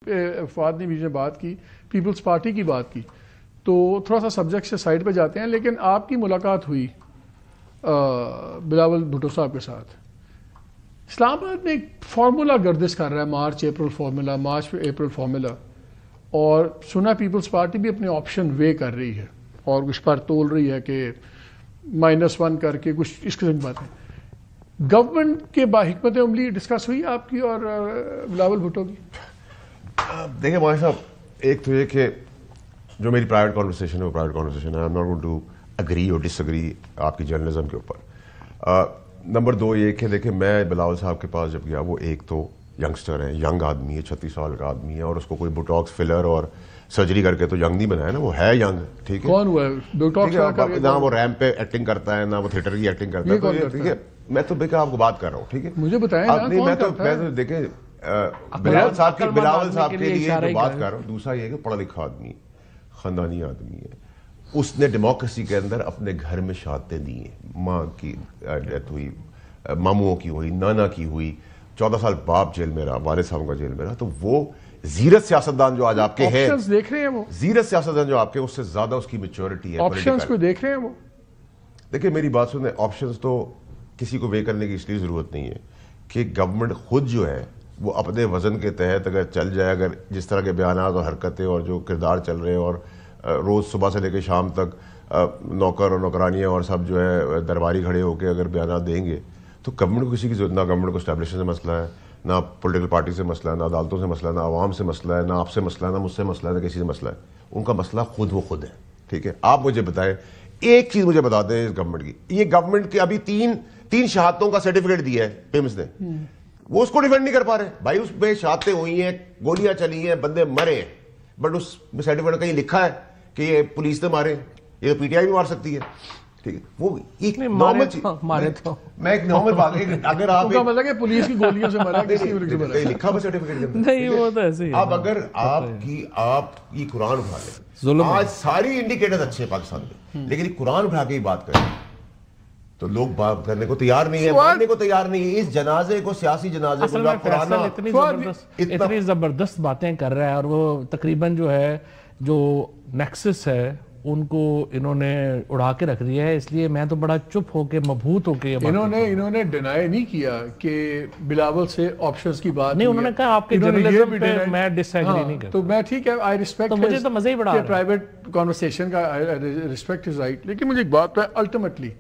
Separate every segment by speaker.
Speaker 1: فواد نے بیچ میں بات کی، پیپلز پارٹی کی بات کی، تو تھوڑا سا سبجیکٹ سے سائڈ پہ جاتے ہیں، لیکن آپ کی ملاقات ہوئی بلاول بھٹو صاحب کے ساتھ۔ اسلام آباد میں ایک فارمولا گردش کر رہا ہے، مارچ اپریل فارمولا، اور سنا پیپلز پارٹی بھی اپنے آپشن وے کر رہی ہے اور کچھ پر تول رہی ہے کہ -1 کر کے کچھ اس قسم کی باتیں۔ گورنمنٹ کے حکمت عملی ڈسکس ہوئی آپ کی اور بلاول بھٹو کی؟
Speaker 2: دیکھیں ماہر صاحب، ایک تو یہ کہ جو میری پرائیویٹ کانورسیشن ہے وہ پرائیویٹ کانورسیشن ہے، I am not going to agree or dish agree آپ کی جرنلزم کے اوپر۔ نمبر 2 یہ کہ دیکھیں میں بلاول صاحب کے پاس جب گیا، وہ ایک تو ینگسٹر ہے، ینگ آدمی ہے، 36 سال کا آدمی ہے، اور اس کو کوئی بوٹاکس فلر اور سرجری کر کے تو ینگ نہیں بنایا نا، وہ ہے ینگ، ٹھیک ہے؟
Speaker 1: کون ہوا ہے بوٹاکس؟
Speaker 2: نہ وہ ریمپ پہ ایکٹنگ کرتا ہے، نہ وہ تھیٹر کی ایکٹنگ کرتا ہے، ٹھیک ہے؟ میں تو دیکھیں آپ کو بات کر رہا ہوں، ٹھیک ہے؟
Speaker 1: مجھے بتائیں نا،
Speaker 2: میں تو دیکھیں بلاول صاحب کے لیے جو بات کر رہا ہوں۔ دوسرا یہ کہ پڑھا لکھا آدمی، خاندانی آدمی ہے، اس نے ڈیموکریسی کے اندر اپنے گھر میں شہادتیں دی ہیں، ماں کی ڈیتھ ہوئی، ماموں کی ہوئی، نانا کی ہوئی، 14 سال باپ جیل میں رہا، والد صاحب کا جیل میں رہا، تو وہ زیرت سیاستدان جو آج آپ کے ہیں،
Speaker 1: دیکھ رہے ہیں وہ
Speaker 2: زیرت سیاستدان جو آپ کے، اس سے زیادہ اس کی میچورٹی ہے،
Speaker 1: آپشنز کو دیکھ رہے ہیں وہ۔
Speaker 2: دیکھیں میری بات سنیں، آپشنز تو کسی کو وے کرنے کی اس لیے ضرورت نہیں ہے کہ گورنمنٹ خود جو ہے وہ اپنے وزن کے تحت اگر چل جائے، اگر جس طرح کے بیانات اور حرکتیں اور جو کردار چل رہے ہیں، اور روز صبح سے لے کے شام تک نوکر اور نوکرانیاں اور سب جو ہے درباری کھڑے ہو کے اگر بیانات دیں گے، تو گورنمنٹ کو کسی کی ضرورت، نہ گورنمنٹ کو اسٹیبلشمنٹ سے مسئلہ ہے، نہ پولیٹیکل پارٹی سے مسئلہ ہے، نہ عدالتوں سے مسئلہ ہے، نہ عوام سے مسئلہ ہے، نہ آپ سے مسئلہ ہے، نہ مجھ سے مسئلہ ہے، نہ کسی سے مسئلہ ہے۔ ان کا مسئلہ خود ہے، ٹھیک ہے؟ آپ مجھے بتائیں، ایک چیز مجھے بتا دیں اس گورنمنٹ کی، یہ گورنمنٹ کے ابھی تین شہادتوں کا سرٹیفکیٹ دیا ہے پیمز نے، وہ اس کو ڈیفینڈ نہیں کر پا رہے۔ بھائی اس پہ شہادتیں ہوئی ہیں، گولیاں چلی ہیں، بندے مرے ہیں، بٹ اس سرٹیفکیٹ کہیں لکھا ہے کہ یہ پولیس نے مارے، یہ تو پی ٹی آئی بھی مار سکتی ہے، ٹھیک ہے؟ وہ ایک نارمل چیز، میں ایک نارمل بات، اگر آپ
Speaker 1: کا مطلب کہ پولیس کی گولیوں سے مرا، کسی سے مرا،
Speaker 2: لکھا ہوا سرٹیفکیٹ کے اندر
Speaker 3: نہیں، وہ تو ایسے ہی ہے۔
Speaker 2: اب اگر آپ کی قرآن اٹھا لیں، آج ساری انڈیکیٹرز اچھے ہیں پاکستان میں، لیکن قرآن اٹھا کے ہی بات کریں تو لوگ بات کرنے کو تیار نہیں ہے، ماننے کو تیار نہیں ہے۔ اس جنازے کو، سیاسی جنازے کو، پرانا
Speaker 3: اتنی زبردست باتیں کر رہا ہے، اور وہ تقریباً جو ہے جو نیکسس ہے ان کو انہوں نے اڑا کے رکھ دیا ہے، اس لیے میں تو بڑا چپ ہو کے مبہوت ہو کے
Speaker 1: انہوں نے ڈینائی نہیں کیا کہ بلاول سے آپشنز کی بات
Speaker 3: نہیں، انہوں نے کہا آپ کے جرنلزم پہ میں ڈس ایگری نہیں کرتا،
Speaker 1: تو میں ٹھیک ہے، آئی ریسپیکٹ،
Speaker 3: تو مجھے تو مزہ ہی بڑا آ رہا ہے
Speaker 1: پرائیویٹ کانورسیشن کا، ریسپیکٹ از رائٹ، لیکن مجھے ایک بات ہے، الٹیمیٹلی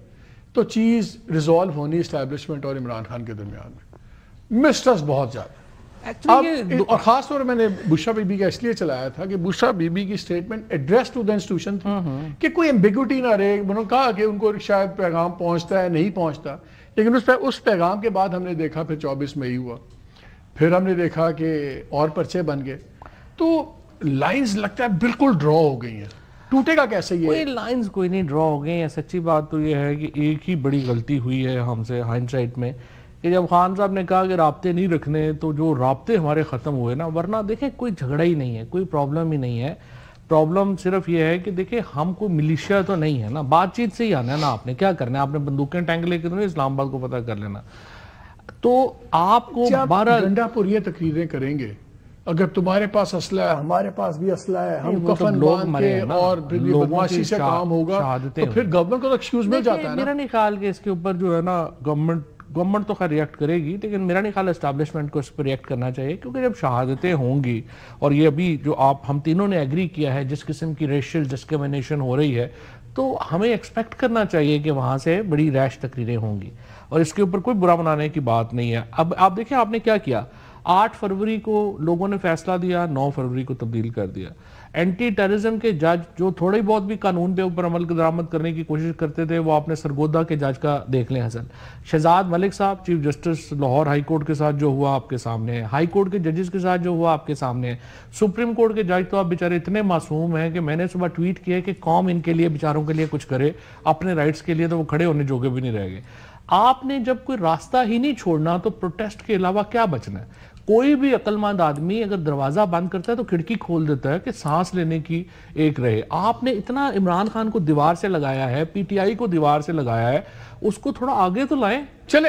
Speaker 1: تو چیز ریزالو ہونی اسٹیبلشمنٹ اور عمران خان کے درمیان میں، مسٹرس بہت زیادہ، اور خاص طور پر میں نے بشرا بی بی کا اس لیے چلایا تھا کہ بشرا بی بی کی statement address to the institution تھی کہ کوئی ایمبیگوٹی نہ رہے۔ انہوں نے کہا کہ ان کو شاید پیغام پہنچتا ہے، نہیں پہنچتا، لیکن اس پیغام کے بعد ہم نے دیکھا پھر 24 مئی ہوا، پھر ہم نے دیکھا کہ اور پرچے بن گئے، تو لائنز لگتا ہے بالکل ڈرا ہو گئی ہیں۔ ٹوٹے گا کیسے یہ؟
Speaker 3: کوئی لائنز کوئی نہیں ڈرا ہو گئی ہیں۔ سچی بات تو یہ ہے کہ ایک ہی بڑی غلطی ہوئی ہے ہم سے ہائنڈسائٹ میں، کہ جب خان صاحب نے کہا کہ رابطے نہیں رکھنے، تو جو رابطے ہمارے ختم ہوئے نا، ورنہ دیکھیں کوئی جھگڑا ہی نہیں ہے، کوئی پرابلم ہی نہیں ہے۔ پرابلم صرف یہ ہے کہ دیکھیں ہم کو ملیشیا تو نہیں ہے نا، بات چیت سے ہی آنا ہے نا، آپ نے کیا کرنا ہے، آپ نے بندوقیں ٹینک لے کے تو نہیں اسلام آباد کو پتہ کر لینا۔ تو آپ کو
Speaker 1: گنڈا پور یہ تقریریں کریں گے، اگر تمہارے پاس اسلحہ ہے، ہمارے پاس بھی اسلحہ ہے، ہم کفن باندھ کے اور پھر یہ بدماشی سے کام ہوگا، تو پھر گورنمنٹ کو ایکسکیوز مل جاتا ہے نا۔
Speaker 3: میرا نہیں خیال کہ اس کے اوپر جو ہے نا گورنمنٹ تو خیر ریئیکٹ کرے گی، لیکن میرا نہیں خیال اسٹیبلشمنٹ کو اس پر ریئیکٹ کرنا چاہیے، کیونکہ جب شہادتیں ہوں گی، اور یہ ابھی جو ہم تینوں نے ایگری کیا ہے جس قسم کی ریشل ڈسکریمنیشن ہو رہی ہے، تو ہمیں ایکسپیکٹ کرنا چاہیے کہ وہاں سے بڑی ریش تقریریں ہوں گی، اور اس کے اوپر کوئی برا منانے کی بات نہیں ہے۔ اب آپ دیکھیں آپ نے کیا کیا، 8 فروری کو لوگوں نے فیصلہ دیا، 9 فروری کو تبدیل کر دیا۔ اینٹی ٹیررزم کے جج جو تھوڑی بہت بھی قانون پہ اوپر عمل درآمد کرنے کی کوشش کرتے تھے، وہ آپ نے سرگودا کے جج کا دیکھ لیں حسن شہزاد ملک صاحب، chief justice Lahore high court کے ساتھ جو ہوا آپ کے سامنے ہے، ہائی کورٹ کے ججز کے ساتھ جو ہوا آپ کے سامنے ہے، سپریم کورٹ کے جج تو آپ بیچارے اتنے معصوم ہیں کہ میں نے صبح ٹویٹ کیا کہ قوم ان کے لیے بیچاروں کے لیے کچھ کرے، اپنے رائٹس کے لیے تو وہ کھڑے ہونے جوگے بھی نہیں رہ گئے۔ آپ نے جب کوئی راستہ ہی نہیں چھوڑنا تو پروٹیسٹ کے علاوہ کیا بچنا ہے؟ کوئی بھی عقل مند آدمی اگر دروازہ بند کرتا ہے تو کھڑکی کھول دیتا ہے کہ سانس لینے کی ایک رہے۔ آپ نے اتنا عمران خان کو دیوار سے لگایا ہے، پی ٹی آئی کو دیوار سے لگایا ہے، اس کو تھوڑا آگے تو لائیں۔
Speaker 1: چلے